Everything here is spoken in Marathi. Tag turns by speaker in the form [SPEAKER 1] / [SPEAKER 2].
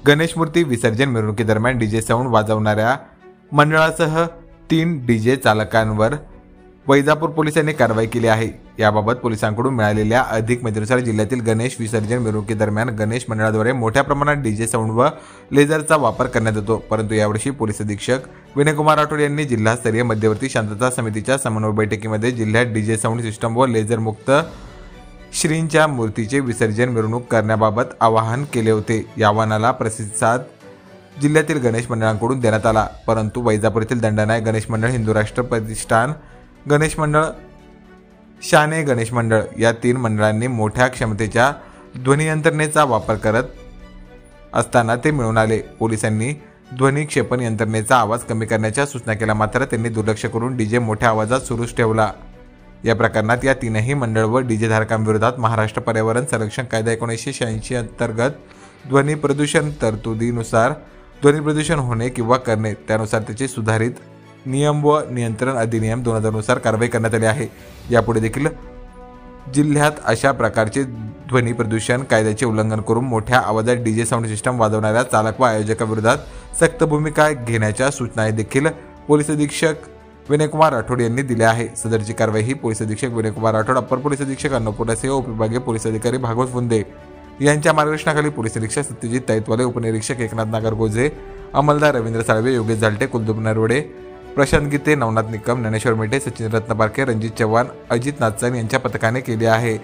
[SPEAKER 1] गणेश मूर्ती विसर्जन मिरवणुकीदरम्यान डीजे साऊंड वाजवणाऱ्या मंडळासह 3 डीजे चालकांवर वैजापूर पोलिसांनी कारवाई केली आहे। याबाबत पोलिसांकडून मिळालेल्या अधिक माहितीनुसार जिल्ह्यातील गणेश विसर्जन मिरवणुकीदरम्यान गणेश मंडळाद्वारे मोठ्या प्रमाणात डीजे साऊंड व लेझरचा वापर करण्यात येतो, परंतु यावर्षी पोलीस अधीक्षक विनयकुमार राठोड यांनी जिल्हास्तरीय मध्यवर्ती शांतता समितीच्या समन्वय बैठकीमध्ये जिल्ह्यात डीजे साऊंड सिस्टम व लेझर मुक्त श्रींच्या मूर्तीचे विसर्जन मिरवणूक करण्याबाबत आवाहन केले होते। या आवाहनाला प्रतिसाद जिल्ह्यातील गणेश मंडळांकडून देण्यात आला, परंतु वैजापूर येथील दंडनायक गणेश मंडळ, हिंदू राष्ट्र प्रतिष्ठान गणेश मंडळ, शाने गणेश मंडळ या 3 मंडळांनी मोठ्या क्षमतेच्या ध्वनी यंत्रणेचा वापर करत असताना ते मिळून आले। पोलिसांनी ध्वनी क्षेपण यंत्रणेचा आवाज कमी करण्याच्या सूचना केल्या, मात्र त्यांनी दुर्लक्ष करून डीजे मोठ्या आवाजात सुरूच ठेवला। या प्रकरणात या 3ही मंडळ व डीजे धारकांविरोधात महाराष्ट्र पर्यावरण संरक्षण कायदा 1986 अंतर्गत ध्वनी प्रदूषण तरतुदीनुसार ध्वनी प्रदूषण होणे किंवा करणे त्यानुसार त्याचे सुधारित नियम व नियंत्रण अधिनियम 2000 नुसार कारवाई करण्यात आली आहे। यापुढे देखील जिल्ह्यात अशा प्रकारचे ध्वनी प्रदूषण कायद्याचे उल्लंघन करून मोठ्या आवाजात डीजे साऊंड सिस्टम वाजवणाऱ्या चालक व आयोजकाविरोधात सक्त भूमिका घेण्याच्या सूचना देखील पोलीस अधीक्षक विनयकुमार राठोड यांनी दिल्या आहे। सदरची कारवाई ही पोलीस अधीक्षक विनयकुमार राठोड, अप्पर पोलीस अधीक्षक अन्नपूर्णा सिंह, उपविभागीय पोलीस अधिकारी भागवत फुंदे यांच्या मार्गदर्शनाखाली पोलीस निरीक्षक सत्यजित ताईतवाले, उपनिरीक्षक एकनाथ नागरगोजे, अंमलदार रवींद्र साळवे, योगेश झालटे, कुलदीप नरवडे, प्रशांत गीते, नवनाथ निकम, ज्ञानेश्वर मेटे, सचिन रत्नपारखे, रणजित चव्हाण, अजित नाथचंद यांच्या पथकाने केली आहे।